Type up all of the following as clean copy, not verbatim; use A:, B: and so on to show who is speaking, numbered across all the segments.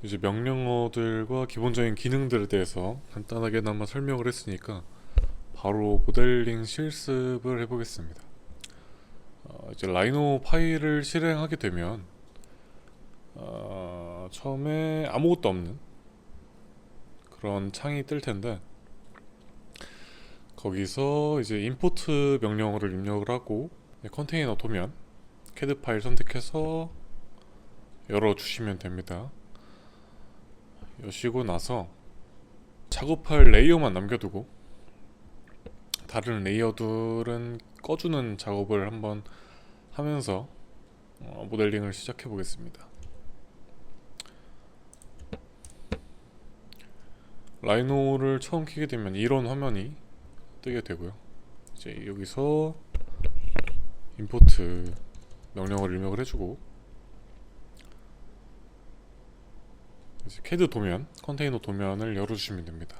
A: 이제 명령어들과 기본적인 기능들에 대해서 간단하게나마 설명을 했으니까 바로 모델링 실습을 해보겠습니다. 이제 라이노 파일을 실행하게 되면 처음에 아무것도 없는 그런 창이 뜰 텐데, 거기서 이제 임포트 명령어를 입력을 하고 컨테이너 도면 캐드 파일 선택해서 열어주시면 됩니다. 여시고 나서 작업할 레이어만 남겨두고 다른 레이어들은 꺼주는 작업을 한번 하면서 모델링을 시작해 보겠습니다. 라이노를 처음 키게 되면 이런 화면이 뜨게 되고요. 이제 여기서 임포트 명령어를 입력을 해주고, 이제 캐드 도면, 컨테이너 도면을 열어주시면 됩니다.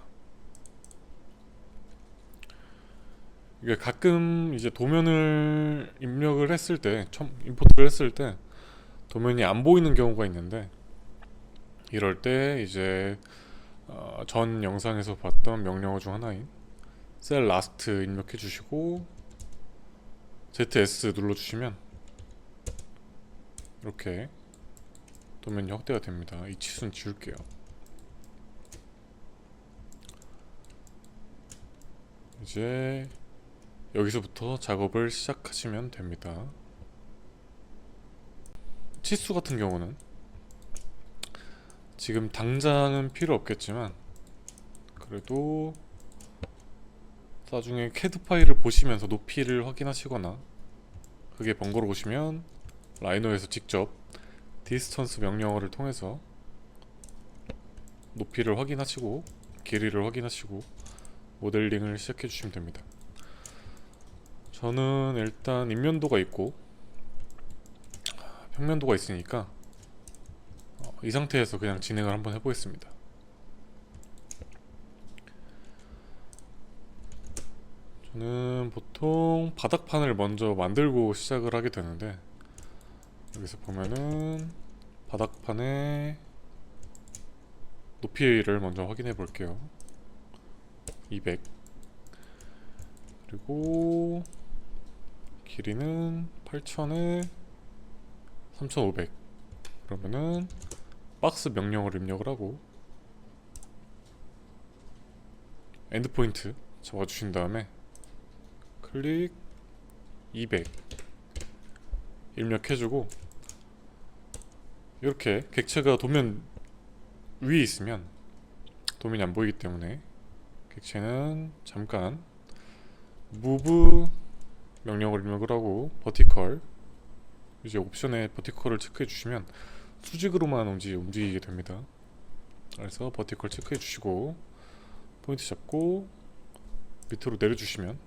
A: 이게 가끔 이제 도면을 입력을 했을 때, 처음 임포트를 했을 때 도면이 안 보이는 경우가 있는데, 이럴 때 이제 전 영상에서 봤던 명령어 중 하나인 셀 라스트 입력해 주시고 ZS 눌러주시면 이렇게 도면이 확대가 됩니다. 이 치수는 지울게요. 이제 여기서부터 작업을 시작하시면 됩니다. 치수 같은 경우는 지금 당장은 필요 없겠지만, 그래도 나중에 캐드 파일을 보시면서 높이를 확인하시거나 그게 번거로우시면 라이노에서 직접 디스턴스 명령어를 통해서 높이를 확인하시고 길이를 확인하시고 모델링을 시작해 주시면 됩니다. 저는 일단 인면도가 있고 평면도가 있으니까 이 상태에서 그냥 진행을 한번 해보겠습니다. 저는 보통 바닥판을 먼저 만들고 시작을 하게 되는데, 여기서 보면은 바닥판의 높이를 먼저 확인해 볼게요. 200, 그리고 길이는 8000에 3500. 그러면은 박스 명령을 입력을 하고 엔드포인트 잡아주신 다음에 클릭 200 입력해주고, 이렇게 객체가 도면 위에 있으면 도면이 안 보이기 때문에 객체는 잠깐 move 명령을 입력을 하고 버티컬, 이제 옵션에 버티컬을 체크해 주시면 수직으로만 움직이게 됩니다. 그래서 버티컬 체크해 주시고 포인트 잡고 밑으로 내려주시면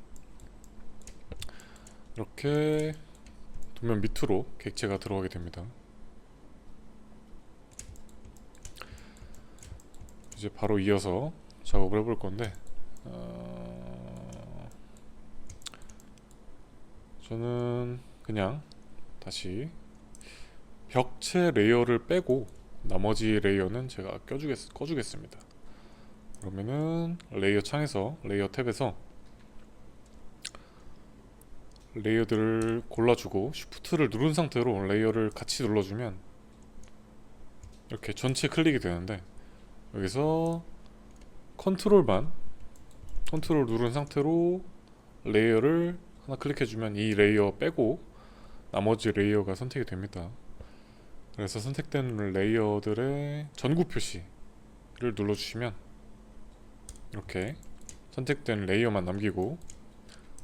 A: 이렇게 도면 밑으로 객체가 들어가게 됩니다. 이제 바로 이어서 작업을 해볼 건데, 저는 그냥 다시 벽체 레이어를 빼고 나머지 레이어는 제가 꺼주겠습니다. 그러면은 레이어 창에서 레이어 탭에서 레이어들을 골라주고 쉬프트를 누른 상태로 레이어를 같이 눌러주면 이렇게 전체 클릭이 되는데, 여기서 컨트롤 누른 상태로 레이어를 하나 클릭해주면 이 레이어 빼고 나머지 레이어가 선택이 됩니다. 그래서 선택된 레이어들의 전구 표시를 눌러주시면 이렇게 선택된 레이어만 남기고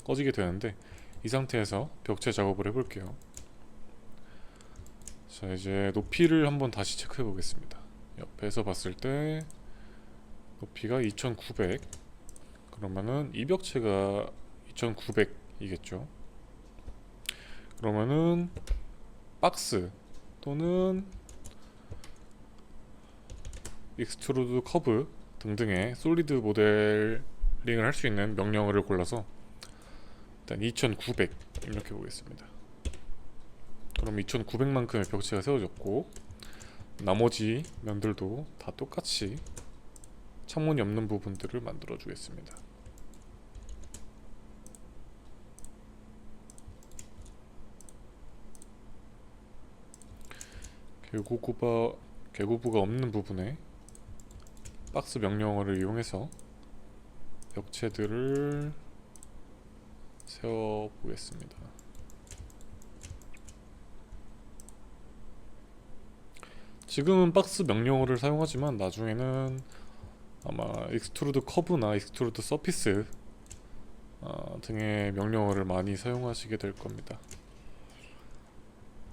A: 꺼지게 되는데, 이 상태에서 벽체 작업을 해볼게요. 자, 이제 높이를 한번 다시 체크해 보겠습니다. 옆에서 봤을 때 높이가 2900, 그러면은 이 벽체가 2900이겠죠. 그러면은 박스 또는 익스트루드 커브 등등의 솔리드 모델링을 할 수 있는 명령어를 골라서 일단 2900 입력해 보겠습니다. 그럼 2900만큼의 벽체가 세워졌고, 나머지 면들도 다 똑같이 창문이 없는 부분들을 만들어 주겠습니다. 개구부가 없는 부분에 박스 명령어를 이용해서 벽체들을 세워 보겠습니다. 지금은 박스 명령어를 사용하지만 나중에는 아마 익스트루드 커브나 익스트루드 서피스 등의 명령어를 많이 사용하시게 될 겁니다.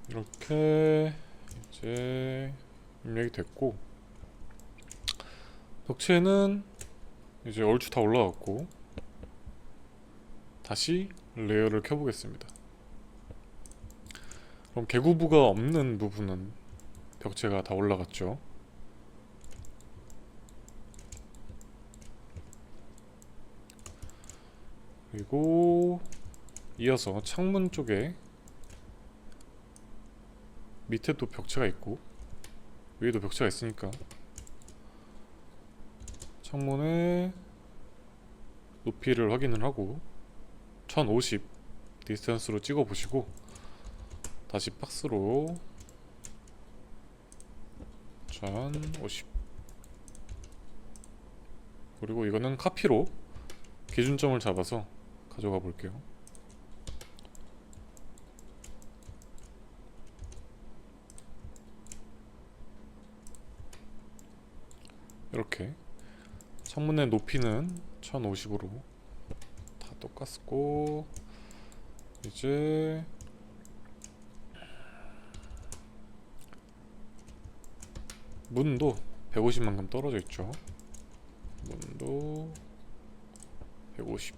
A: 이렇게 이제 입력이 됐고, 벽체는 이제 얼추 다 올라갔고, 다시 레이어를 켜보겠습니다. 그럼 개구부가 없는 부분은 벽체가 다 올라갔죠. 그리고 이어서 창문 쪽에 밑에도 벽체가 있고 위에도 벽체가 있으니까 창문의 높이를 확인을 하고 1050 디스턴스로 찍어 보시고 다시 박스로 1050, 그리고 이거는 카피로 기준점을 잡아서 가져가 볼게요. 이렇게 창문의 높이는 1050으로 다 똑같고, 이제 문도 150만큼 떨어져 있죠. 문도 150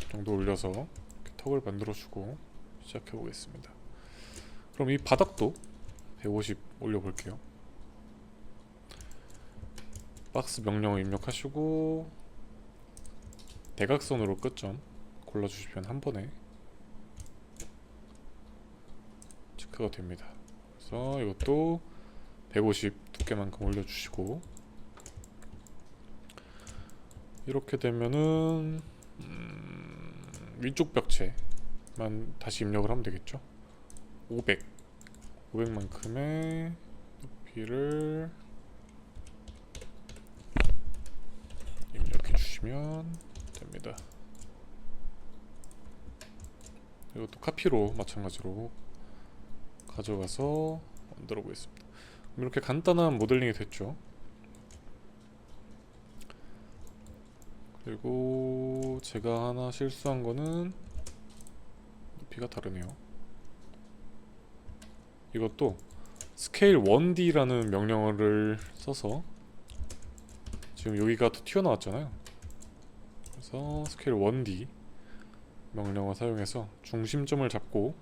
A: 정도 올려서 이렇게 턱을 만들어 주고 시작해 보겠습니다. 그럼 이 바닥도 150 올려 볼게요. 박스 명령을 입력하시고 대각선으로 끝점 골라 주시면 한 번에 체크가 됩니다. 그래서 이것도 150 두께만큼 올려주시고, 이렇게 되면은 위쪽 벽체만 다시 입력을 하면 되겠죠. 500만큼의 높이를 입력해 주시면 됩니다. 이것도 카피로 마찬가지로 가져가서 만들어 보겠습니다. 이렇게 간단한 모델링이 됐죠. 그리고 제가 하나 실수한 거는 높이가 다르네요. 이것도 스케일 1D라는 명령어를 써서 지금 여기가 더 튀어나왔잖아요. 그래서 스케일 1D 명령어 사용해서 중심점을 잡고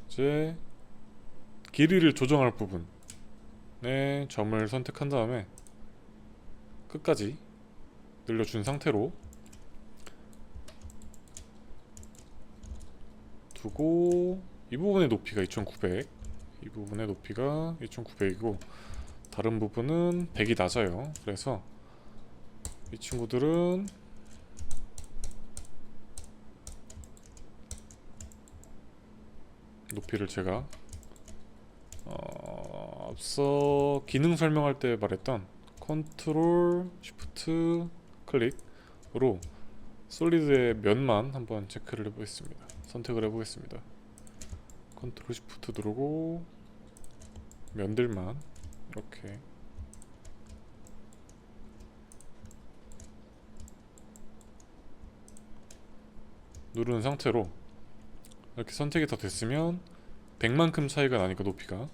A: 이제 길이를 조정할 부분에 점을 선택한 다음에 끝까지 늘려준 상태로 두고, 이 부분의 높이가 2900, 이 부분의 높이가 2900이고 다른 부분은 100이 낮아요. 그래서 이 친구들은 높이를 제가 앞서 기능 설명할 때 말했던 컨트롤 쉬프트 클릭으로 솔리드의 면만 한번 체크를 해보겠습니다. 선택을 해보겠습니다. 컨트롤 쉬프트 누르고 면들만 이렇게 누르는 상태로 이렇게 선택이 다 됐으면 100만큼 차이가 나니까 높이가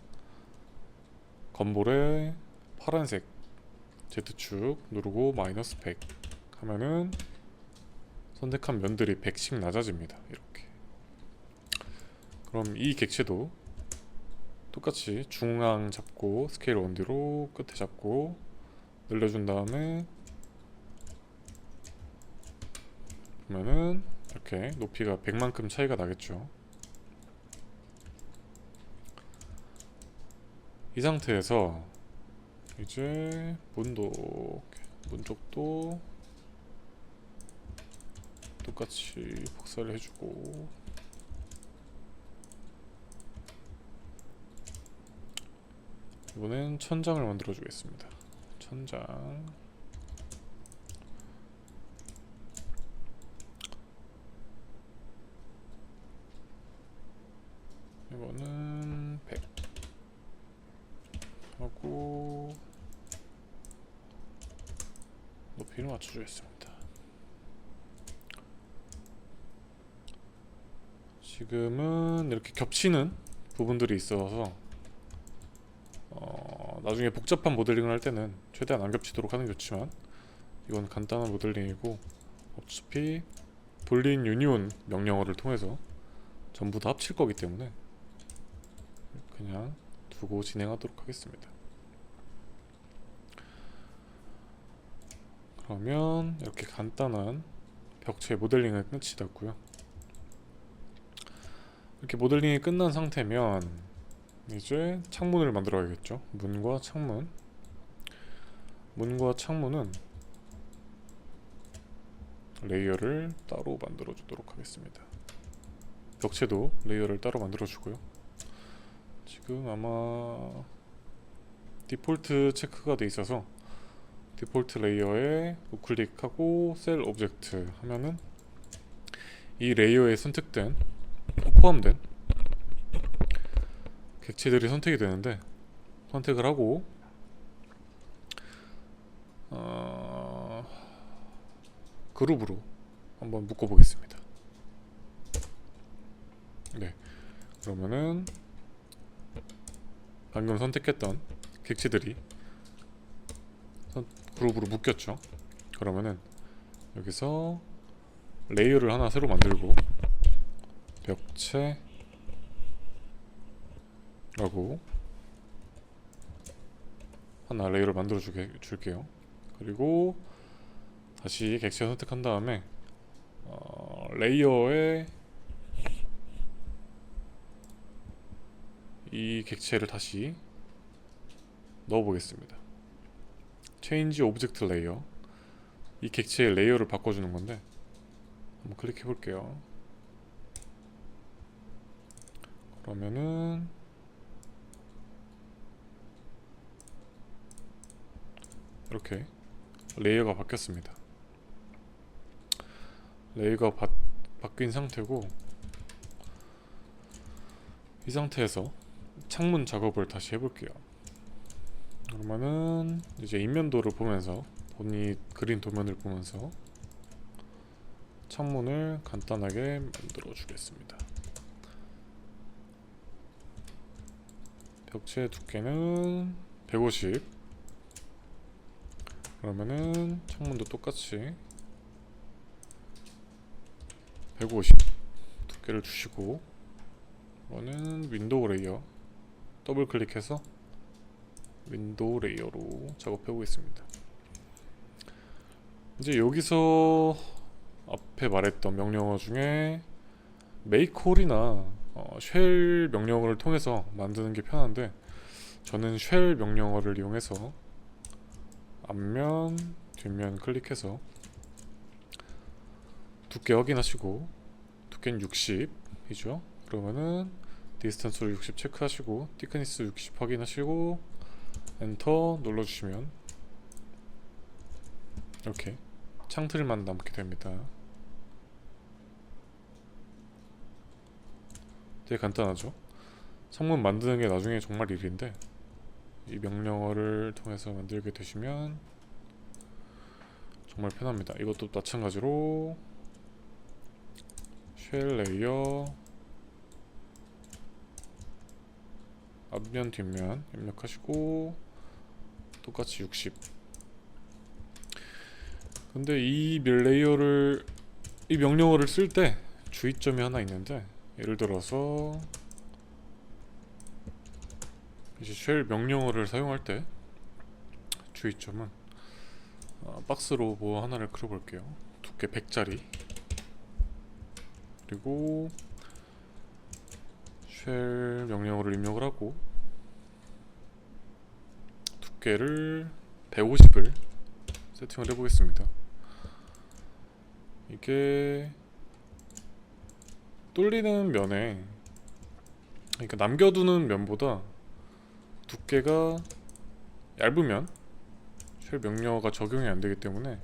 A: 건볼에 파란색 Z축 누르고 마이너스 100 하면은 선택한 면들이 100씩 낮아집니다. 이렇게. 그럼 이 객체도 똑같이 중앙 잡고 스케일 1D로 끝에 잡고 늘려준 다음에 보면은 이렇게 높이가 100만큼 차이가 나겠죠. 이 상태에서 이제 문 쪽도 똑같이 복사를 해주고, 이번엔 천장을 만들어 주겠습니다. 천장. 이거는 100 하고 높이를 맞춰주겠습니다. 지금은 이렇게 겹치는 부분들이 있어서 나중에 복잡한 모델링을 할 때는 최대한 안 겹치도록 하는 게 좋지만, 이건 간단한 모델링이고 어차피 볼린 유니온 명령어를 통해서 전부 다 합칠 거기 때문에 그냥 두고 진행하도록 하겠습니다. 그러면 이렇게 간단한 벽체 모델링은 끝이 났고요. 이렇게 모델링이 끝난 상태면 이제 창문을 만들어야겠죠. 문과 창문은 레이어를 따로 만들어 주도록 하겠습니다. 벽체도 레이어를 따로 만들어 주고요. 지금 아마 디폴트 체크가 돼 있어서 디폴트 레이어에 우클릭하고 셀 오브젝트 하면은 이 레이어에 포함된 객체들이 선택이 되는데, 선택을 하고 그룹으로 한번 묶어 보겠습니다. 네, 그러면은 방금 선택했던 객체들이 그룹으로 묶였죠. 그러면은 여기서 레이어를 하나 새로 만들고 벽체 라고 하나 레이어를 만들어 줄게요. 그리고 다시 객체 선택한 다음에 레이어에 이 객체를 다시 넣어 보겠습니다. Change Object Layer. 이 객체의 레이어를 바꿔주는 건데 한번 클릭해 볼게요. 그러면은 이렇게 레이어가 바뀌었습니다. 레이어가 바뀐 상태고, 이 상태에서 창문 작업을 다시 해볼게요. 그러면은 이제 인면도를 보면서, 본인이 그린 도면을 보면서 창문을 간단하게 만들어 주겠습니다. 벽체 두께는 150. 그러면은 창문도 똑같이 150 두께를 주시고, 이거는 윈도우 레이어 더블 클릭해서 윈도우 레이어로 작업해 보겠습니다. 이제 여기서 앞에 말했던 명령어 중에 make call이나 쉘 명령어를 통해서 만드는 게 편한데, 저는 쉘 명령어를 이용해서 앞면, 뒷면 클릭해서 두께 확인하시고, 두께는 60이죠. 그러면은 디스턴스를 60 체크하시고 티크니스 60 확인하시고 엔터 눌러주시면 이렇게 창틀만 남게 됩니다. 되게 간단하죠. 창문 만드는 게 나중에 정말 일인데, 이 명령어를 통해서 만들게 되시면 정말 편합니다. 이것도 마찬가지로 쉘 레이어 앞면 뒷면 입력하시고 똑같이 60. 근데 이 명령어를 쓸 때 주의점이 하나 있는데, 예를 들어서 이제 쉘 명령어를 사용할 때 주의점은 박스로 뭐 하나를 그려볼게요. 두께 100짜리. 그리고 쉘 명령어를 입력을 하고 두께를 150을 세팅을 해보겠습니다. 이게 뚫리는 면에, 그러니까 남겨두는 면보다 두께가 얇으면 쉘 명령어가 적용이 안 되기 때문에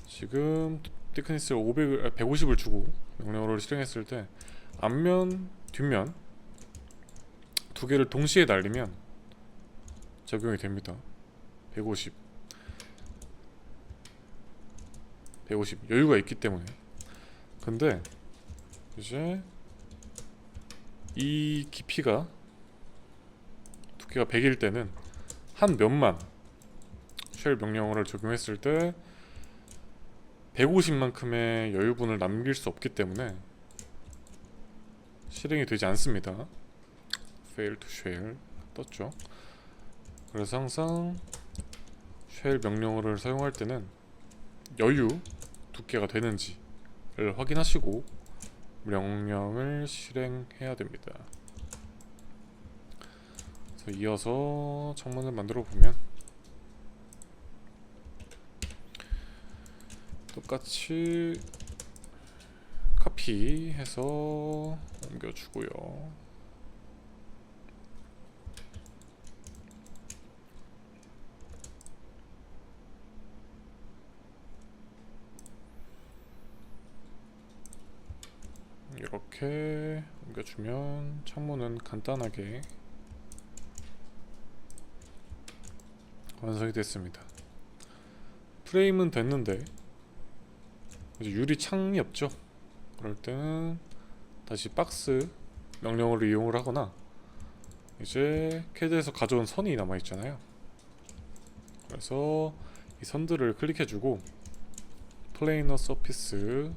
A: 지금 thickness를 150을 주고 명령어를 실행했을 때 앞면, 뒷면 두 개를 동시에 날리면 적용이 됩니다. 150 여유가 있기 때문에. 근데 이제 이 깊이가, 두께가 100일 때는 한 면만 쉘 명령어를 적용했을 때 150만큼의 여유분을 남길 수 없기 때문에 실행이 되지 않습니다. fail to shell 떴죠. 그래서 항상 쉘 명령어를 사용할 때는 여유 두께가 되는지를 확인하시고 명령을 실행해야 됩니다. 그래서 이어서 창문을 만들어 보면 똑같이 카피해서 옮겨주고요. 이렇게 옮겨주면 창문은 간단하게 완성이 됐습니다. 프레임은 됐는데 이제 유리 창이 없죠. 그럴 때는 다시 박스 명령어를 이용을 하거나 이제 캐드에서 가져온 선이 남아 있잖아요. 그래서 이 선들을 클릭해주고 플레이너 서피스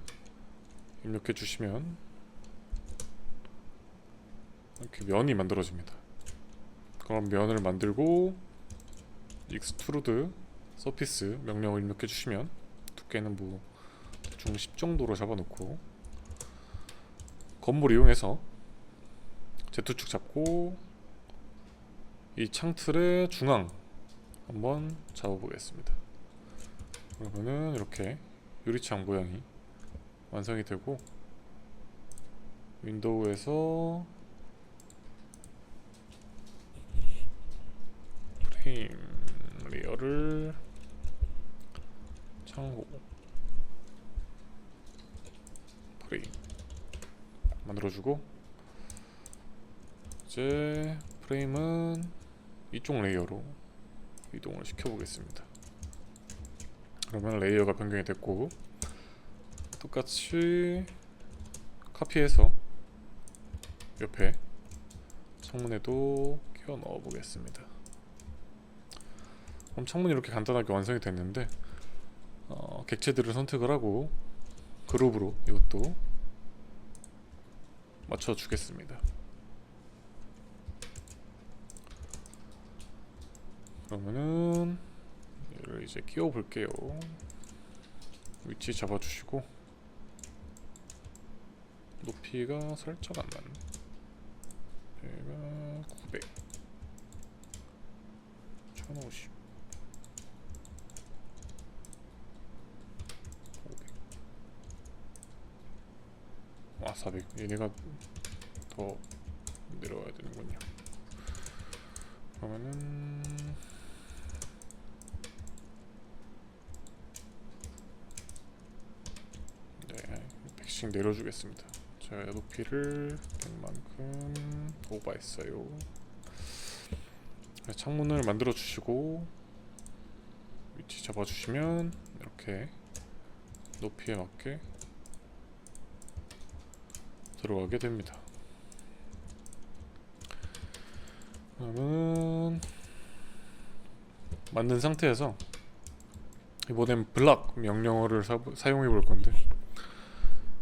A: 입력해 주시면 이렇게 면이 만들어집니다. 그럼 면을 만들고 익스트루드 서피스 명령을 입력해 주시면 두께는 뭐 대충 10 정도로 잡아놓고 건물 이용해서 Z축 잡고 이 창틀의 중앙 한번 잡아보겠습니다. 그러면은 이렇게 유리창 모양이 완성이 되고 윈도우에서 프레임 레이어를 창호 프레임 만들어주고 이제 프레임은 이쪽 레이어로 이동을 시켜보겠습니다. 그러면 레이어가 변경이 됐고 똑같이 카피해서 옆에 창문에도 끼워 넣어 보겠습니다. 그럼 창문이 이렇게 간단하게 완성이 됐는데 객체들을 선택을 하고 그룹으로 이것도 맞춰 주겠습니다. 그러면은 얘를 이제 끼워 볼게요. 위치 잡아 주시고 높이가 살짝 안 맞네. 얘가 900 1050 500 400 얘네가 더 내려와야 되는군요. 그러면은 네 100씩 내려주겠습니다. 제가 높이를 100만큼 오버했어요. 창문을 만들어 주시고 위치 잡아 주시면 이렇게 높이에 맞게 들어가게 됩니다. 그러면 만든 상태에서 이번엔 블락 명령어를 사용해 볼 건데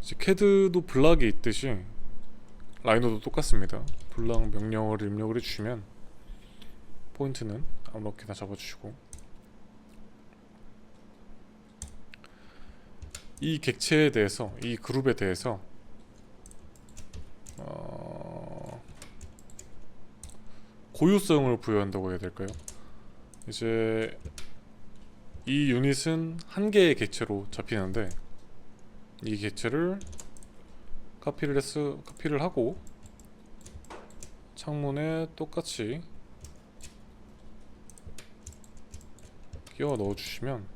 A: 이제 캐드도 블락이 있듯이 라이노도 똑같습니다. 블락 명령어를 입력을 해주시면 포인트는 아무렇게나 잡아주시고 이 객체에 대해서, 이 그룹에 대해서 고유성을 부여한다고 해야 될까요? 이제 이 유닛은 한 개의 객체로 잡히는데 이 객체를 카피를 하고 창문에 똑같이 끼워 넣어주시면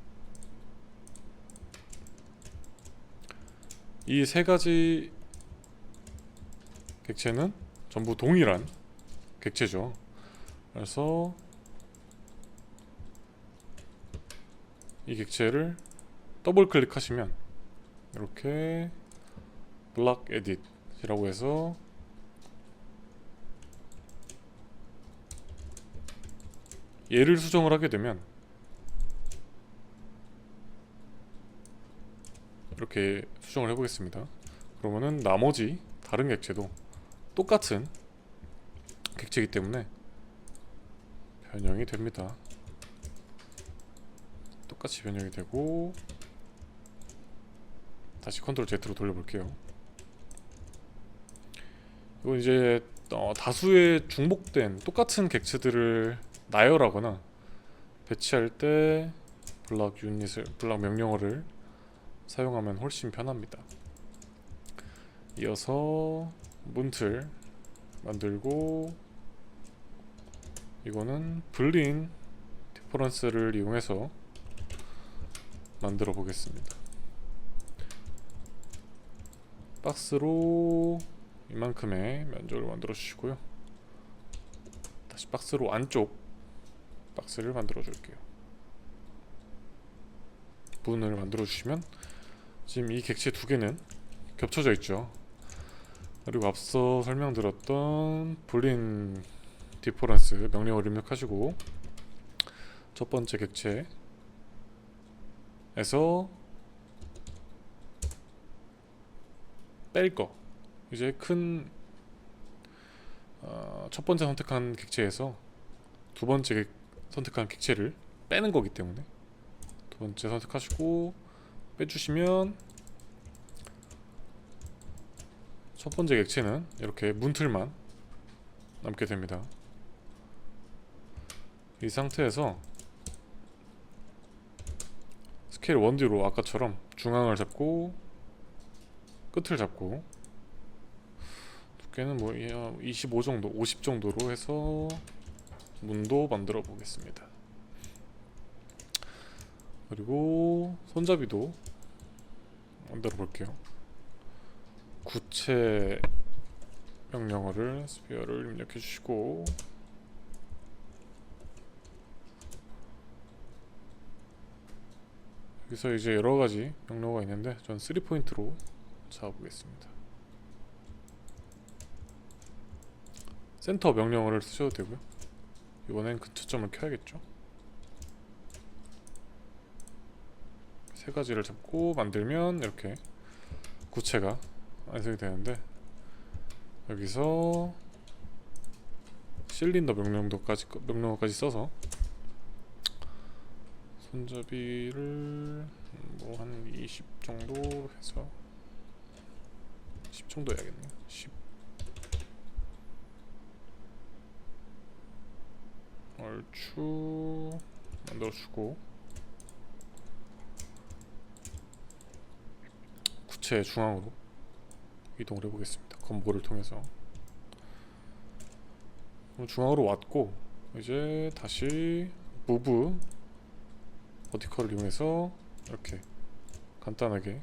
A: 이 세 가지 객체는 전부 동일한 객체죠. 그래서 이 객체를 더블 클릭하시면 이렇게 블락 에딧이라고 해서 얘를 수정을 하게 되면 이렇게 수정을 해보겠습니다. 그러면은 나머지 다른 객체도 똑같은 객체이기 때문에 변형이 됩니다. 똑같이 변형이 되고 다시 컨트롤 Z로 돌려볼게요. 이건 이제 다수의 중복된 똑같은 객체들을 나열하거나 배치할 때 블락 명령어를 사용하면 훨씬 편합니다. 이어서 문틀 만들고 이거는 불린 디퍼런스를 이용해서 만들어 보겠습니다. 박스로 이만큼의 면적을 만들어 주시고요. 다시 박스로 안쪽 박스를 만들어 줄게요. 문을 만들어 주시면 지금 이 객체 두 개는 겹쳐져 있죠. 그리고 앞서 설명드렸던 불린 디퍼런스 명령어를 입력하시고 첫 번째 객체에서 뺄 거, 이제 첫 번째 선택한 객체에서 두 번째 선택한 객체를 빼는 거기 때문에 두 번째 선택하시고 빼주시면 첫 번째 객체는 이렇게 문틀만 남게 됩니다. 이 상태에서 스케일 1D로 아까처럼 중앙을 잡고 끝을 잡고 두께는 뭐 25 정도, 50 정도로 해서 문도 만들어 보겠습니다. 그리고 손잡이도 만들어 볼게요. 구체 명령어를 스피어를 입력해 주시고 여기서 이제 여러 가지 명령어가 있는데 전 3포인트로 잡아보겠습니다. 센터 명령어를 쓰셔도 되고요. 이번엔 근처점을 켜야겠죠. 세 가지를 잡고 만들면 이렇게 구체가 완성이 되는데 여기서 실린더 명령어까지 써서 손잡이를 뭐 한 20 정도 해서 10 정도 해야겠네요. 10 얼추 만들어주고 구체 중앙으로 이동을 해보겠습니다. 검보를 통해서 중앙으로 왔고 이제 다시 무브 버티컬을 이용해서 이렇게 간단하게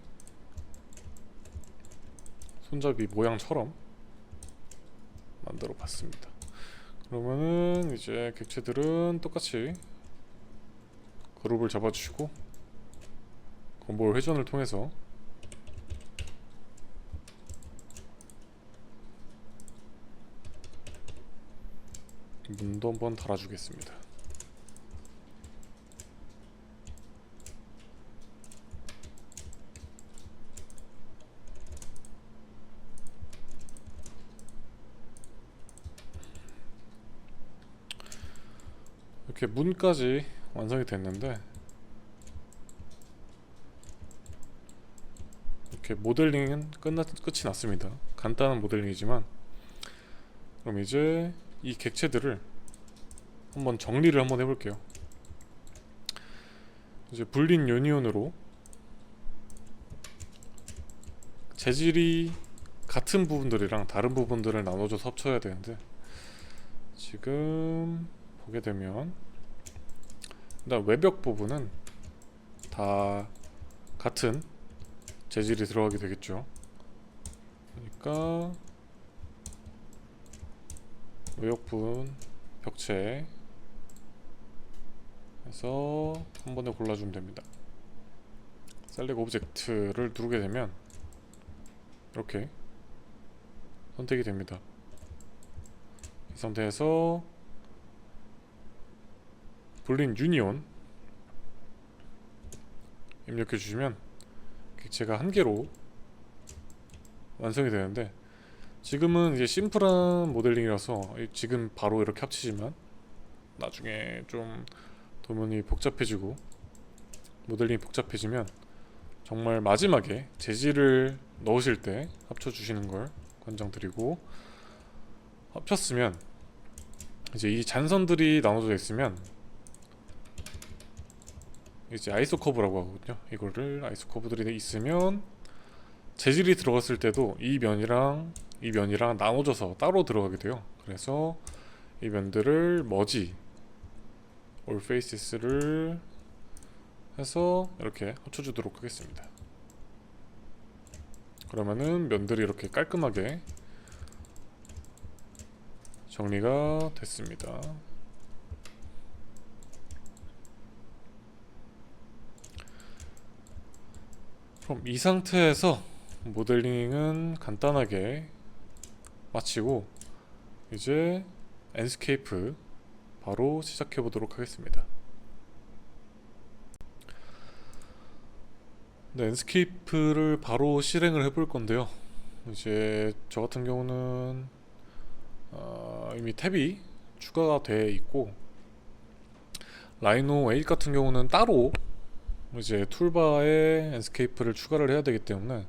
A: 손잡이 모양처럼 만들어 봤습니다. 그러면은 이제 객체들은 똑같이 그룹을 잡아주시고 건볼 회전을 통해서 문도 한번 달아주겠습니다. 이렇게 문까지 완성이 됐는데 이렇게 모델링은 끝이 났습니다. 간단한 모델링이지만 그럼 이제 이 객체들을 한번 정리를 한번 해볼게요. 이제 불린 유니온으로 재질이 같은 부분들이랑 다른 부분들을 나눠줘서 합쳐야 되는데, 지금 보게 되면 일단 외벽 부분은 다 같은 재질이 들어가게 되겠죠. 그러니까 외벽 부분 벽체 해서 한 번에 골라주면 됩니다. 셀렉 오브젝트를 누르게 되면 이렇게 선택이 됩니다. 이 상태에서 불린 유니온 입력해 주시면 객체가 한 개로 완성이 되는데, 지금은 이제 심플한 모델링이라서 지금 바로 이렇게 합치지만 나중에 좀 도면이 복잡해지고 모델링이 복잡해지면 정말 마지막에 재질을 넣으실 때 합쳐주시는 걸 권장드리고, 합쳤으면 이제 이 잔선들이 나눠져 있으면 이제 아이소 커브라고 하거든요. 이거를 아이소 커브들이 있으면 재질이 들어갔을 때도 이 면이랑 이 면이랑 나눠져서 따로 들어가게 돼요. 그래서 이 면들을 머지 all faces를 해서 이렇게 합쳐주도록 하겠습니다. 그러면은 면들이 이렇게 깔끔하게 정리가 됐습니다. 그럼 이 상태에서 모델링은 간단하게 마치고 이제 앤스케이프 바로 시작해 보도록 하겠습니다. 네, 앤스케이프를 바로 실행을 해볼 건데요. 이제 저 같은 경우는 이미 탭이 추가가 되어 있고, 라이노 8 같은 경우는 따로 이제 툴바에 앤스케이프를 추가를 해야 되기 때문에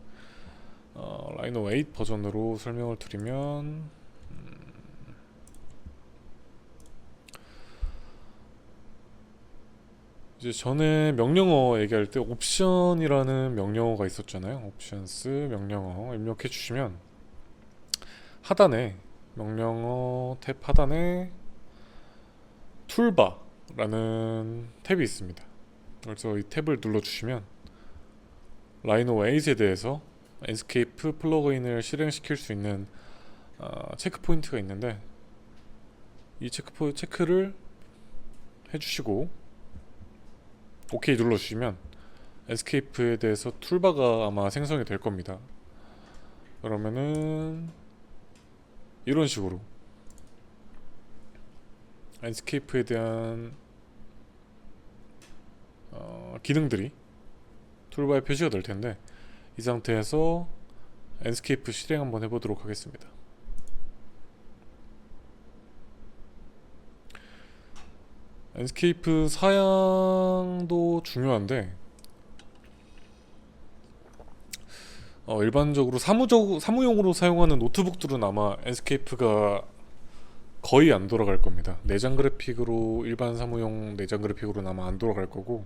A: 라이노 8 버전으로 설명을 드리면, 이제 전에 명령어 얘기할 때 옵션이라는 명령어가 있었잖아요. 옵션스 명령어 입력해 주시면 하단에 명령어 탭 하단에 툴바라는 탭이 있습니다. 그래서 이 탭을 눌러주시면 라이노 8에 대해서 앤스케이프 플러그인을 실행시킬 수 있는 체크 포인트가 있는데, 이 체크를 해주시고 OK 눌러주시면 앤스케이프에 대해서 툴바가 아마 생성이 될 겁니다. 그러면은 이런 식으로 앤스케이프에 대한 기능들이 툴바에 표시가 될 텐데, 이 상태에서 앤스케이프 실행 한번 해보도록 하겠습니다. 앤스케이프 사양도 중요한데, 일반적으로 사무용으로 사용하는 노트북들은 아마 앤스케이프가 거의 안 돌아갈 겁니다. 내장 그래픽으로, 일반 사무용 내장 그래픽으로는 아마 안 돌아갈 거고,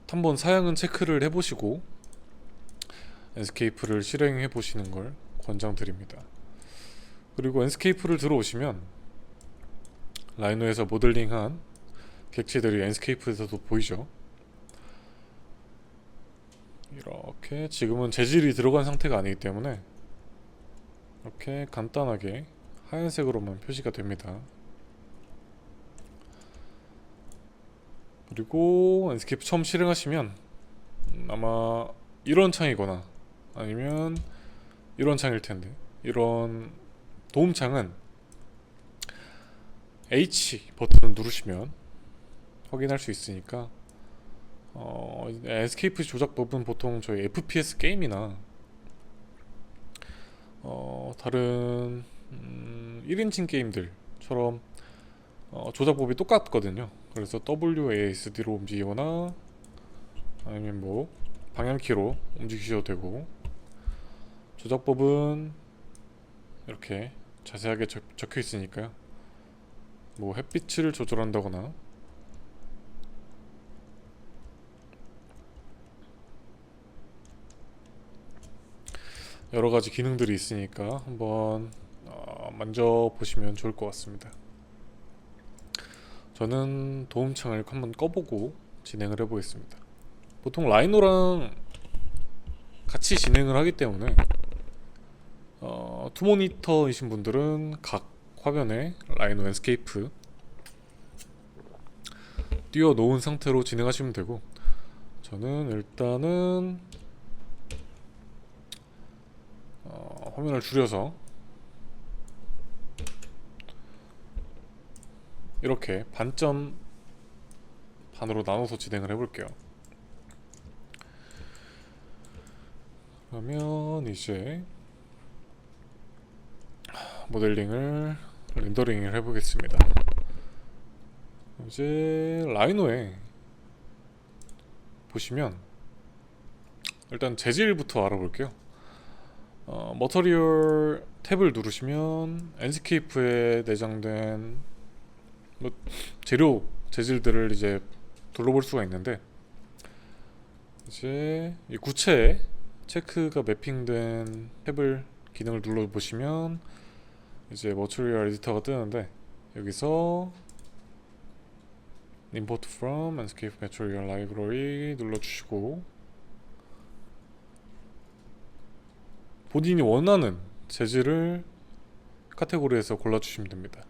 A: 한번 사양은 체크를 해보시고 앤스케이프를 실행해 보시는 걸 권장드립니다. 그리고 앤스케이프를 들어오시면 라이노에서 모델링한 객체들이 앤스케이프에서도 보이죠. 이렇게 지금은 재질이 들어간 상태가 아니기 때문에 이렇게 간단하게 하얀색으로만 표시가 됩니다. 그리고 앤스케이프 처음 실행하시면 아마 이런 창이거나 아니면 이런 창일 텐데, 이런 도움창은 H 버튼을 누르시면 확인할 수 있으니까, 앤스케이프 조작법은 보통 저희 FPS 게임이나 다른 1인칭 게임들처럼 조작법이 똑같거든요. 그래서 WASD로 움직이거나 아니면 뭐 방향키로 움직이셔도 되고, 조작법은 이렇게 자세하게 적혀 있으니까요. 뭐 햇빛을 조절한다거나 여러가지 기능들이 있으니까 한번 만져보시면 좋을 것 같습니다. 저는 도움창을 한번 꺼보고 진행을 해보겠습니다. 보통 라이노랑 같이 진행을 하기 때문에 투모니터이신 분들은 각 화면에 라이노 랜스케이프 띄워 놓은 상태로 진행하시면 되고, 저는 일단은 화면을 줄여서 이렇게 반점 반으로 나눠서 진행을 해볼게요. 그러면 이제 모델링을 렌더링을 해보겠습니다. 이제 라이노에 보시면 일단 재질부터 알아볼게요. 머터리얼 탭을 누르시면 랜드스케이프에 내장된 재료 재질들을 이제 둘러볼 수가 있는데, 이제 이 구체에 체크가 매핑된 탭을 기능을 눌러보시면 이제 머터리얼 에디터가 뜨는데, 여기서 import from landscape material library 눌러주시고 본인이 원하는 재질을 카테고리에서 골라주시면 됩니다.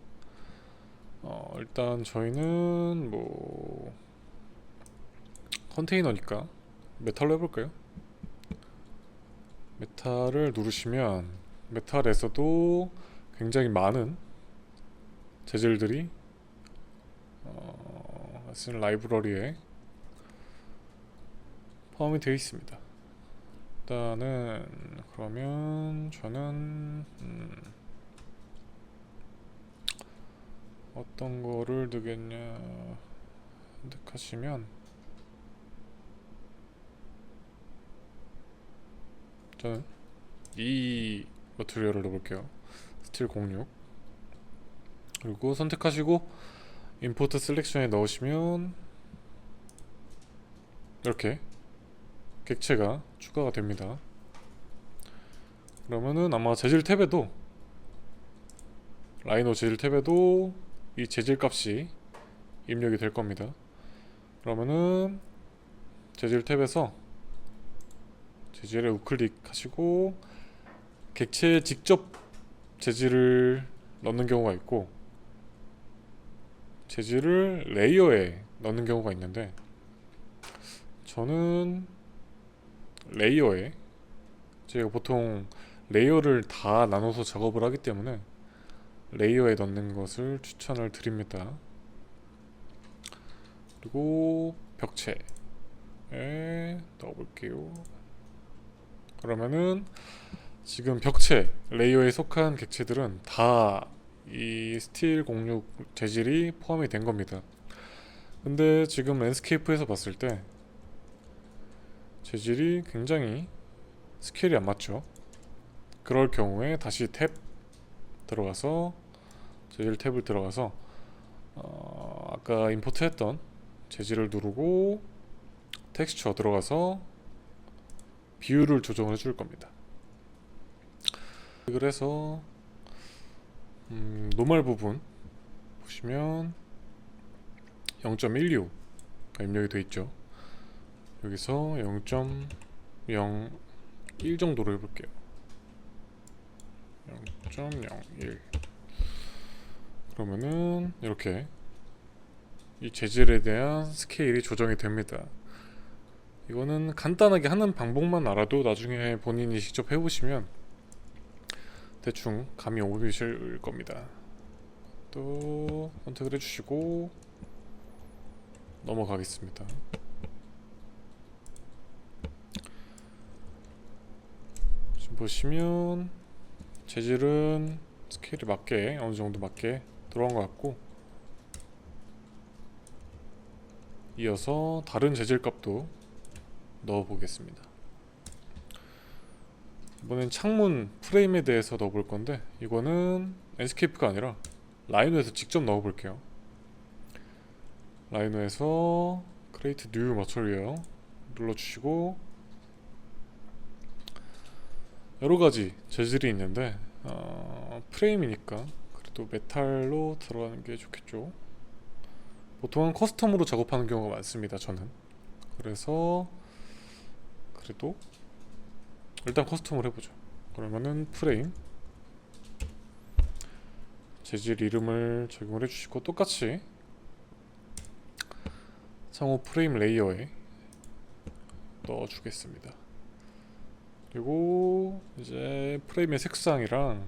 A: 일단 저희는 뭐 컨테이너니까 메탈로 해볼까요? 메탈을 누르시면 메탈에서도 굉장히 많은 재질들이 쓴 라이브러리에 포함이 되어 있습니다. 일단은 그러면 저는 어떤 거를 넣겠냐 선택하시면, 저는 이 머티리얼을 넣어볼게요. 스틸 06. 그리고 선택하시고 임포트 셀렉션에 넣으시면 이렇게 객체가 추가가 됩니다. 그러면은 아마 재질 탭에도, 라이노 재질 탭에도 이 재질 값이 입력이 될 겁니다. 그러면은 재질 탭에서 재질에 우클릭 하시고 객체에 직접 재질을 넣는 경우가 있고, 재질을 레이어에 넣는 경우가 있는데, 저는 레이어에, 제가 보통 레이어를 다 나눠서 작업을 하기 때문에 레이어에 넣는 것을 추천을 드립니다. 그리고 벽체에 넣어볼게요. 그러면은 지금 벽체 레이어에 속한 객체들은 다 이 스틸 06 재질이 포함이 된 겁니다. 근데 지금 랜드스케이프에서 봤을 때 재질이 굉장히 스케일이 안 맞죠. 그럴 경우에 다시 탭 들어가서 재질 탭을 들어가서 아까 임포트 했던 재질을 누르고 텍스처 들어가서 비율을 조정을 해줄 겁니다. 그래서 노멀 부분 보시면 0.125가 입력이 되어 있죠. 여기서 0.01 정도로 해볼게요. 0.01. 그러면은 이렇게 이 재질에 대한 스케일이 조정이 됩니다. 이거는 간단하게 하는 방법만 알아도 나중에 본인이 직접 해보시면 대충 감이 오실 겁니다. 또 선택을 해주시고 넘어가겠습니다. 지금 보시면 재질은 스케일에 맞게 어느 정도 맞게 들어간 것 같고, 이어서 다른 재질 값도 넣어 보겠습니다. 이번엔 창문 프레임에 대해서 넣어 볼 건데, 이거는 랜드스케이프가 아니라 라이노에서 직접 넣어 볼게요. 라이노에서 Create New Material 눌러주시고 여러가지 재질이 있는데 프레임이니까 그래도 메탈로 들어가는 게 좋겠죠. 보통은 커스텀으로 작업하는 경우가 많습니다, 저는. 그래서 그래도 일단 커스텀을 해보죠. 그러면은 프레임 재질 이름을 적용을 해주시고, 똑같이 상호 프레임 레이어에 넣어주겠습니다. 그리고 이제 프레임의 색상이랑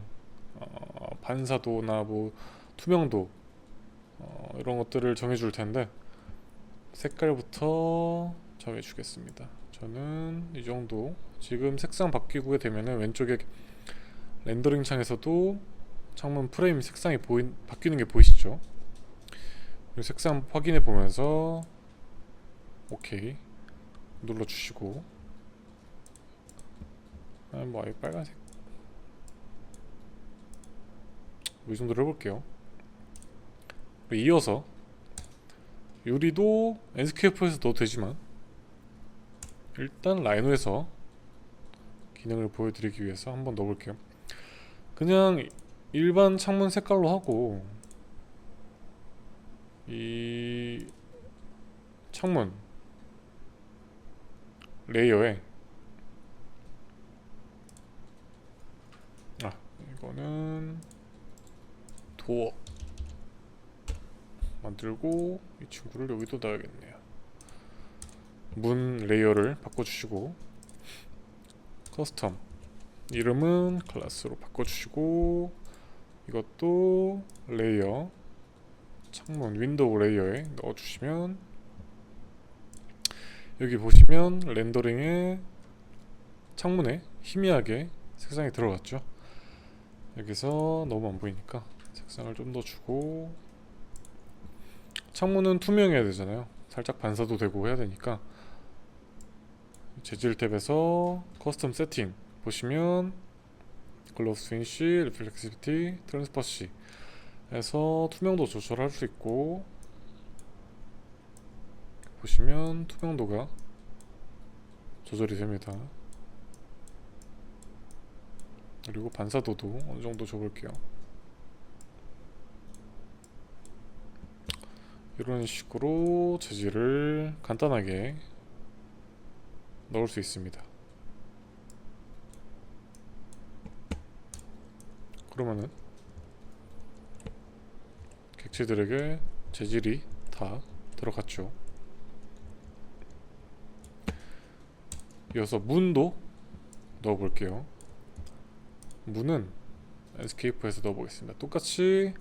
A: 반사도나 뭐 투명도 이런 것들을 정해줄 텐데, 색깔부터 정해주겠습니다. 저는 이 정도. 지금 색상 바뀌게 되면은 왼쪽에 렌더링 창에서도 창문 프레임 색상이 바뀌는 게 보이시죠? 그리고 색상 확인해 보면서 오케이 눌러주시고, 뭐 아예 빨간색 이 정도로 해볼게요. 이어서 유리도 엔스케이프에서 넣어도 되지만 일단 라이노에서 기능을 보여드리기 위해서 한번 넣어볼게요. 그냥 일반 창문 색깔로 하고, 이 창문 레이어에 이거는 도어 만들고 이 친구를 여기도 넣어야겠네요. 문 레이어를 바꿔주시고, 커스텀 이름은 클래스로 바꿔주시고, 이것도 레이어 창문 윈도우 레이어에 넣어주시면, 여기 보시면 렌더링에 창문에 희미하게 색상이 들어갔죠. 여기서 너무 안 보이니까 색상을 좀 더 주고, 창문은 투명해야 되잖아요. 살짝 반사도 되고 해야 되니까 재질 탭에서 커스텀 세팅 보시면 글로스 피니쉬, 리플렉시비티, 트랜스퍼시 해서 투명도 조절할 수 있고, 보시면 투명도가 조절이 됩니다. 그리고 반사도도 어느 정도 줘볼게요. 이런 식으로 재질을 간단하게 넣을 수 있습니다. 그러면은 객체들에게 재질이 다 들어갔죠. 이어서 문도 넣어볼게요. 문은 엔스케이프에서 넣어보겠습니다. 똑같이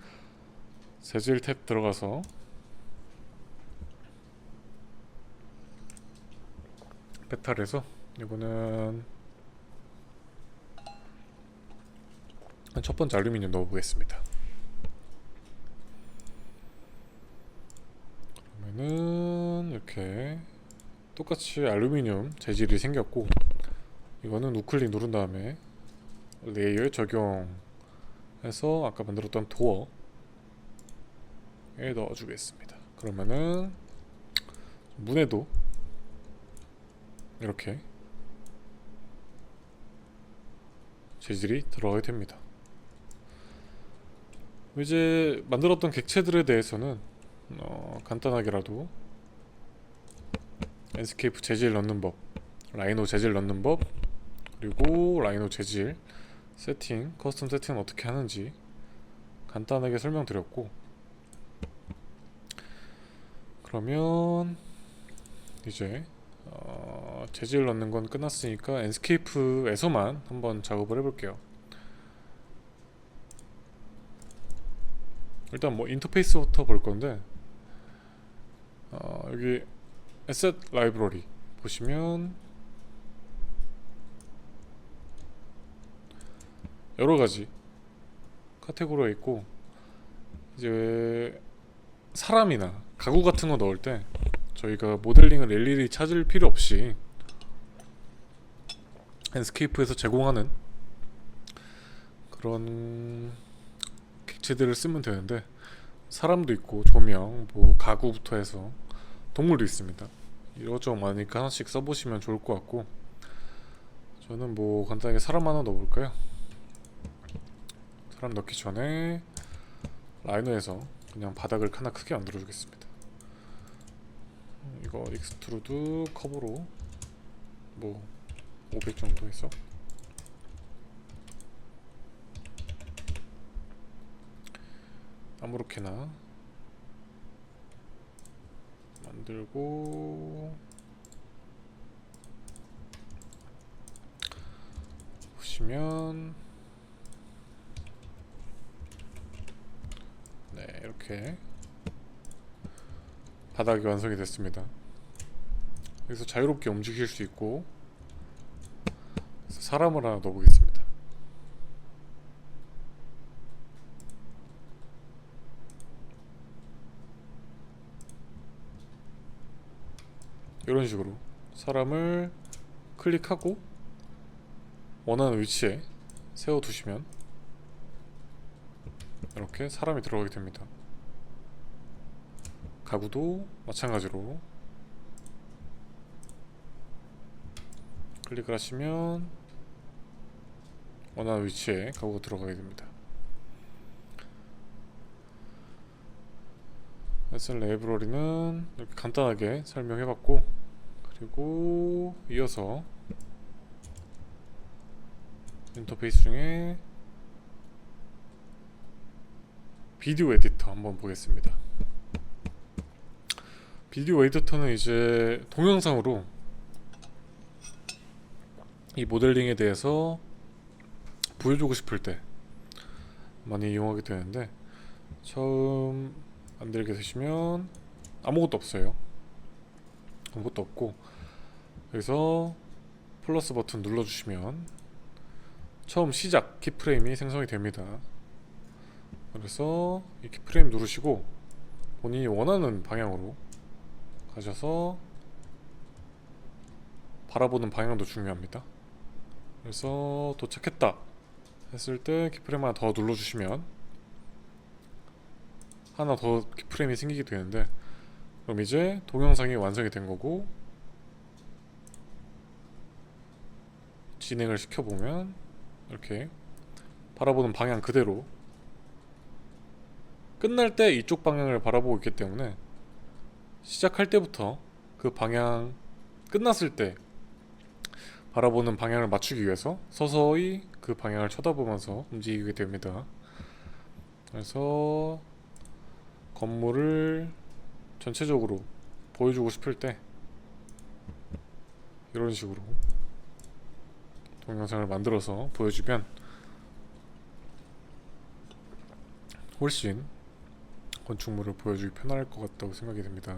A: 재질 탭 들어가서 페탈에서 이거는 첫 번째 알루미늄 넣어보겠습니다. 그러면은 이렇게 똑같이 알루미늄 재질이 생겼고, 이거는 우클릭 누른 다음에 레이어에 적용해서 아까 만들었던 도어에 넣어주겠습니다. 그러면은 문에도 이렇게 재질이 들어가게 됩니다. 이제 만들었던 객체들에 대해서는 간단하게라도 엔스케이프 재질 넣는 법, 라이노 재질 넣는 법, 그리고 라이노 재질 세팅, 커스텀 세팅은 어떻게 하는지 간단하게 설명드렸고, 그러면 이제 재질 넣는 건 끝났으니까 엔스케이프에서만 한번 작업을 해볼게요. 일단 뭐 인터페이스부터 볼 건데, 여기 에셋 라이브러리 보시면 여러 가지 카테고리가 있고, 이제 사람이나 가구 같은 거 넣을 때 저희가 모델링을 일일이 찾을 필요 없이 엔스케이프에서 제공하는 그런 객체들을 쓰면 되는데, 사람도 있고 조명, 뭐 가구부터 해서 동물도 있습니다. 이것저것 많으니까 하나씩 써보시면 좋을 것 같고, 저는 뭐 간단하게 사람 하나 넣어볼까요? 사람 넣기 전에 라이너에서 그냥 바닥을 하나 크게 만들어 주겠습니다. 이거 익스트루드 커브로 뭐 500 정도 해서 아무렇게나 만들고, 보시면 네, 이렇게 바닥이 완성이 됐습니다. 여기서 자유롭게 움직일 수 있고, 그래서 사람을 하나 넣어보겠습니다. 이런 식으로 사람을 클릭하고 원하는 위치에 세워두시면 이렇게 사람이 들어가게 됩니다. 가구도 마찬가지로 클릭을 하시면 원하는 위치에 가구가 들어가게 됩니다. 레슨 라이브러리는 이렇게 간단하게 설명해봤고, 그리고 이어서 인터페이스 중에 비디오 에디터 한번 보겠습니다. 비디오 에디터는 이제 동영상으로 이 모델링에 대해서 보여주고 싶을 때 많이 이용하게 되는데, 처음 만들게 되시면 아무것도 없어요. 아무것도 없고, 여기서 플러스 버튼 눌러주시면 처음 시작 키프레임이 생성이 됩니다. 그래서 이 키프레임 누르시고 본인이 원하는 방향으로 가셔서 바라보는 방향도 중요합니다. 그래서 도착했다 했을 때 키프레임 하나 더 눌러주시면 하나 더 키프레임이 생기게 되는데, 그럼 이제 동영상이 완성이 된 거고, 진행을 시켜보면 이렇게 바라보는 방향 그대로, 끝날 때 이쪽 방향을 바라보고 있기 때문에 시작할 때부터 그 방향, 끝났을 때 바라보는 방향을 맞추기 위해서 서서히 그 방향을 쳐다보면서 움직이게 됩니다. 그래서 건물을 전체적으로 보여주고 싶을 때 이런 식으로 동영상을 만들어서 보여주면 훨씬 건축물을 보여주기 편할 것 같다고 생각이 됩니다.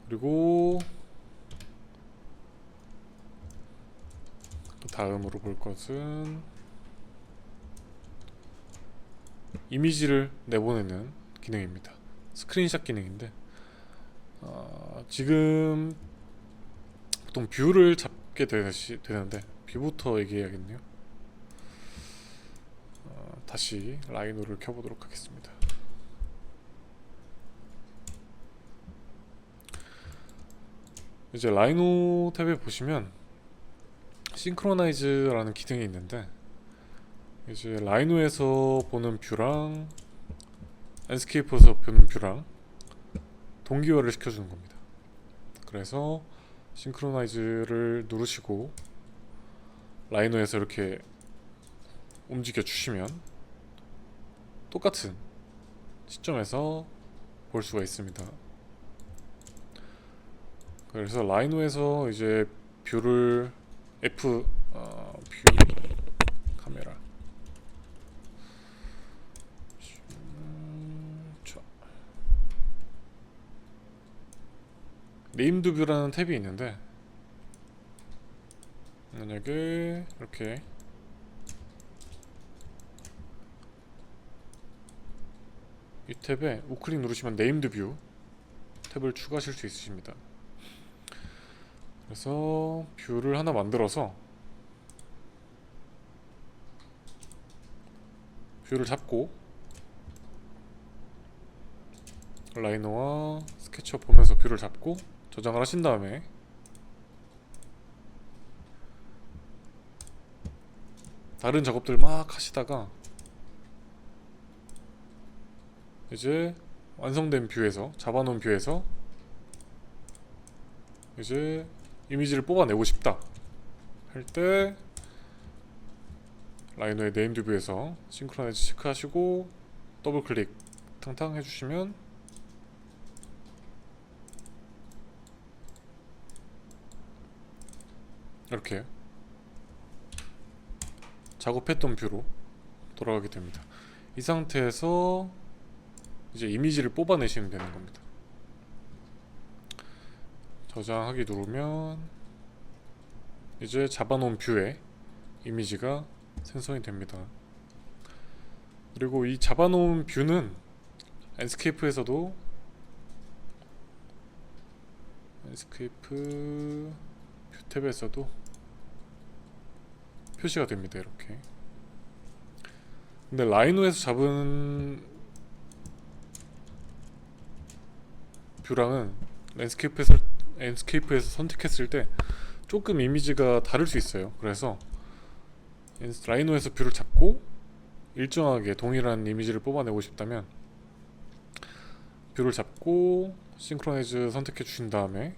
A: 그리고 또 다음으로 볼 것은 이미지를 내보내는 기능입니다. 스크린샷 기능인데, 지금 보통 뷰를 잡게 되는데 뷰부터 얘기해야겠네요. 다시 라이노를 켜보도록 하겠습니다. 이제 라이노 탭에 보시면 싱크로나이즈라는 기능이 있는데, 이제 라이노에서 보는 뷰랑 랜스케이프에서 보는 뷰랑 동기화를 시켜주는 겁니다. 그래서 싱크로나이즈를 누르시고 라이노에서 이렇게 움직여 주시면 똑같은 시점에서 볼 수가 있습니다. 그래서 라이노에서 이제 뷰를 뷰 카메라 네임드 뷰라는 탭이 있는데, 만약에 이렇게 이 탭에 우클릭 누르시면 네임드 뷰 탭을 추가하실 수 있으십니다. 그래서 뷰를 하나 만들어서 뷰를 잡고 라이노와 스케치업 보면서 뷰를 잡고 저장을 하신 다음에 다른 작업들 막 하시다가 이제 완성된 뷰에서, 잡아놓은 뷰에서 이제 이미지를 뽑아내고 싶다 할 때 라이노의 네임드 뷰에서 싱크로나이즈 체크하시고 더블 클릭 탕탕 해주시면 이렇게 작업했던 뷰로 돌아가게 됩니다. 이 상태에서 이제 이미지를 뽑아내시면 되는 겁니다. 저장하기 누르면 이제 잡아놓은 뷰에 이미지가 생성이 됩니다. 그리고 이 잡아놓은 뷰는 엔스케이프에서도 엔스케이프 뷰 탭에서도 표시가 됩니다. 이렇게. 근데 라이노에서 잡은 뷰랑은 랜드스케이프에서 선택했을 때 조금 이미지가 다를 수 있어요. 그래서 라이노에서 뷰를 잡고 일정하게 동일한 이미지를 뽑아내고 싶다면 뷰를 잡고 싱크로나이즈 선택해 주신 다음에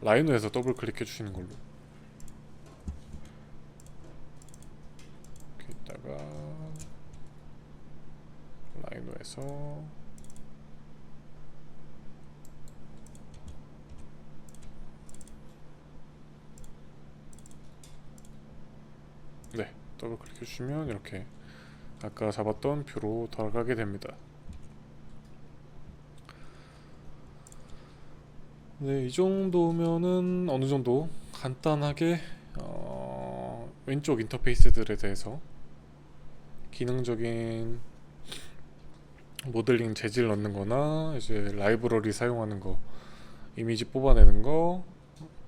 A: 라이노에서 더블 클릭해 주시는 걸로 이렇게 있다가 라이노에서 네, 더블 클릭해 주시면 이렇게 아까 잡았던 뷰로 돌아가게 됩니다. 네, 이 정도면은 어느 정도 간단하게 왼쪽 인터페이스들에 대해서 기능적인 모델링 재질 넣는 거나 이제 라이브러리 사용하는 거, 이미지 뽑아내는 거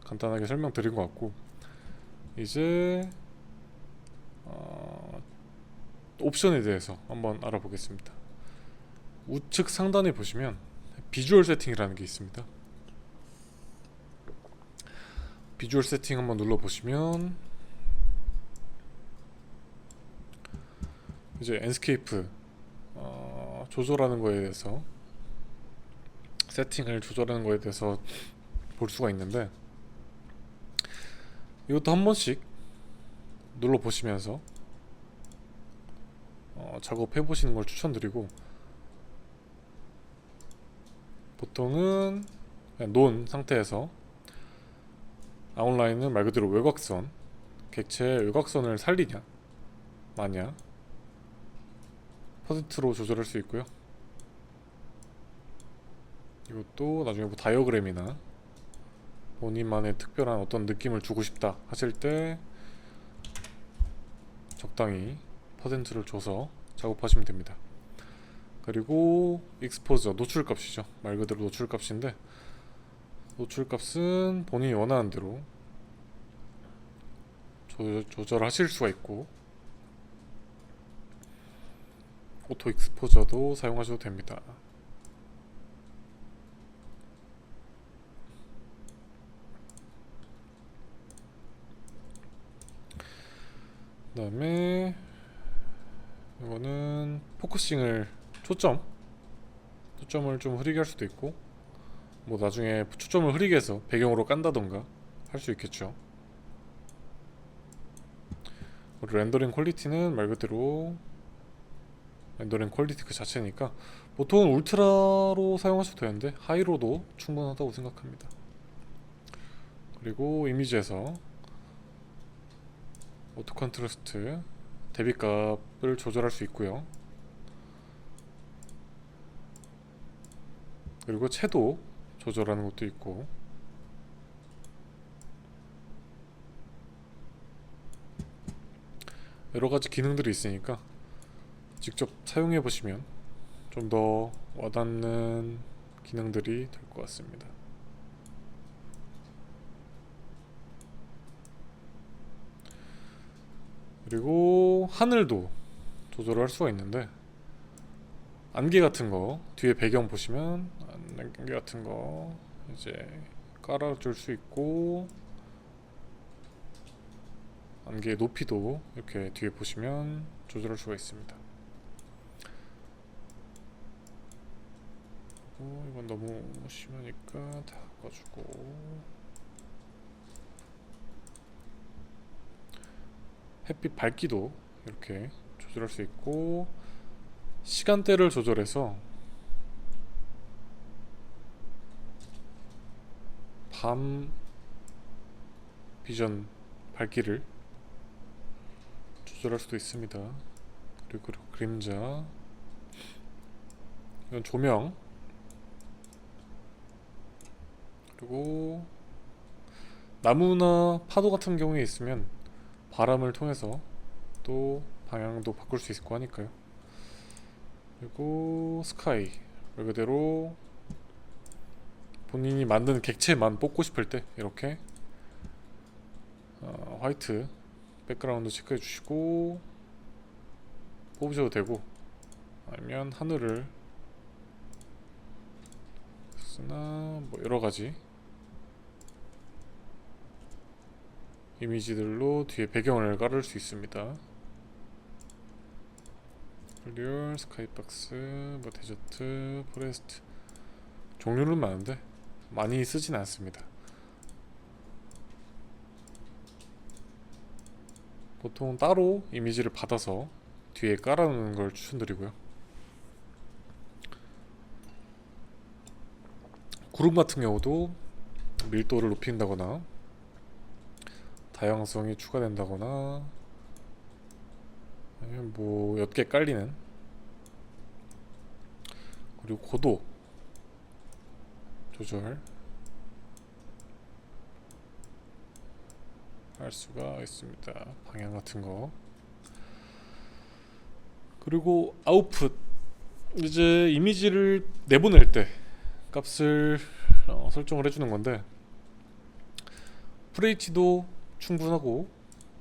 A: 간단하게 설명드린 것 같고, 이제 옵션에 대해서 한번 알아보겠습니다. 우측 상단에 보시면 비주얼 세팅이라는 게 있습니다. 비주얼 세팅 한번 눌러보시면 이제 엔스케이프 조절하는 거에 대해서, 세팅을 조절하는 거에 대해서 볼 수가 있는데, 이것도 한 번씩 눌러보시면서 작업해 보시는 걸 추천드리고, 보통은 그냥 놓은 상태에서 아웃라인은 말 그대로 외곽선, 객체의 외곽선을 살리냐 마냐 퍼센트로 조절할 수 있고요. 이것도 나중에 뭐 다이어그램이나 본인만의 특별한 어떤 느낌을 주고 싶다 하실 때 적당히 퍼센트를 줘서 작업하시면 됩니다. 그리고 익스포저, 노출값이죠. 말 그대로 노출값인데, 노출값은 본인이 원하는 대로 조절하실 수가 있고, 오토 익스포저도 사용하셔도 됩니다. 그 다음에 이거는 포커싱을, 초점을 좀 흐리게 할 수도 있고, 뭐 나중에 초점을 흐리게 해서 배경으로 깐다던가 할 수 있겠죠. 렌더링 퀄리티는 말 그대로 렌더링 퀄리티 그 자체니까 보통은 울트라로 사용하셔도 되는데 하이로도 충분하다고 생각합니다. 그리고 이미지에서 오토 컨트라스트 대비값을 조절할 수 있고요. 그리고 채도 조절하는 것도 있고, 여러가지 기능들이 있으니까 직접 사용해 보시면 좀 더 와닿는 기능들이 될 것 같습니다. 그리고 하늘도 조절할 수가 있는데, 안개 같은 거 뒤에 배경 보시면 안개 같은 거 이제 깔아줄 수 있고, 안개의 높이도 이렇게 뒤에 보시면 조절할 수가 있습니다. 이건 너무 심하니까 다 바꿔주고, 햇빛 밝기도 이렇게 조절할 수 있고, 시간대를 조절해서 밤 비전 밝기를 조절할 수도 있습니다. 그리고 그림자, 이건 조명, 그리고 나무나 파도 같은 경우에 있으면 바람을 통해서 또 방향도 바꿀 수 있고 하니까요. 그리고 스카이, 말 그대로 본인이 만든 객체만 뽑고 싶을 때 이렇게 화이트 백그라운드 체크해 주시고 뽑으셔도 되고, 아니면 하늘을 쓰나 뭐 여러가지 이미지들로 뒤에 배경을 깔을 수 있습니다. 클리어, 스카이박스, 뭐 데저트, 포레스트, 종류는 많은데 많이 쓰진 않습니다. 보통 따로 이미지를 받아서 뒤에 깔아놓는 걸 추천드리고요. 구름 같은 경우도 밀도를 높인다거나 다양성이 추가된다거나 아니면 뭐 옅게 깔리는, 그리고 고도 조절 할 수가 있습니다. 방향 같은 거. 그리고 아웃풋, 이제 이미지를 내보낼 때 값을 설정을 해주는 건데, FHD도 충분하고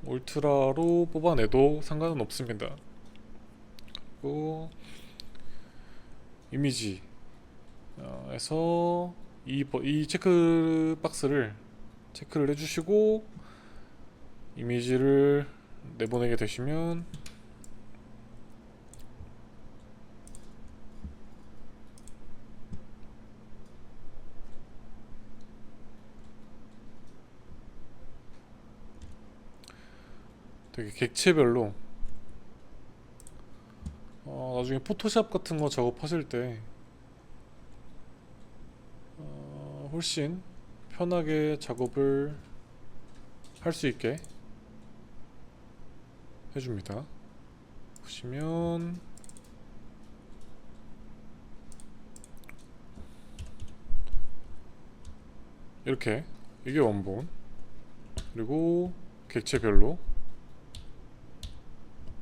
A: 울트라로 뽑아내도 상관은 없습니다. 그리고 이미지에서 이 체크 박스를 체크를 해주시고 이미지를 내보내게 되시면 되게 객체별로 나중에 포토샵 같은 거 작업하실 때 훨씬 편하게 작업을 할 수 있게 해줍니다. 보시면 이렇게, 이게 원본, 그리고 객체별로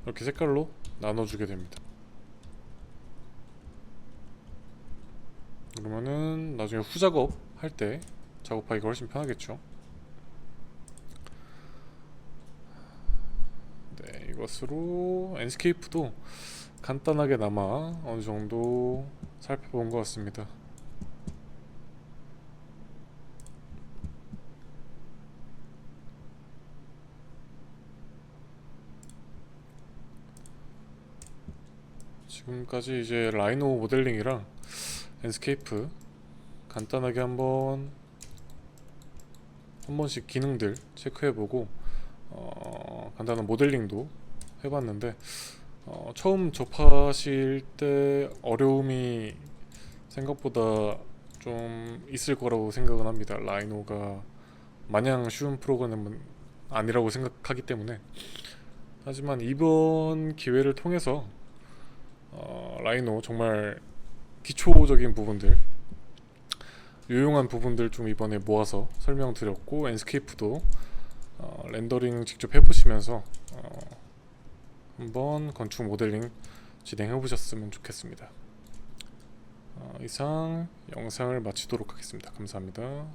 A: 이렇게 색깔로 나눠주게 됩니다. 그러면은 나중에 후작업 할 때 작업하기가 훨씬 편하겠죠. 네, 이것으로 엔스케이프도 간단하게나마 어느정도 살펴본 것 같습니다. 지금까지 이제 라이노 모델링이랑 엔스케이프 간단하게 한번 한 번씩 기능들 체크해보고 간단한 모델링도 해봤는데 처음 접하실 때 어려움이 생각보다 좀 있을 거라고 생각은 합니다. 라이노가 마냥 쉬운 프로그램은 아니라고 생각하기 때문에. 하지만 이번 기회를 통해서 라이노 정말 기초적인 부분들, 유용한 부분들 좀 이번에 모아서 설명드렸고, 엔스케이프도 렌더링 직접 해보시면서 한번 건축 모델링 진행해 보셨으면 좋겠습니다. 이상 영상을 마치도록 하겠습니다. 감사합니다.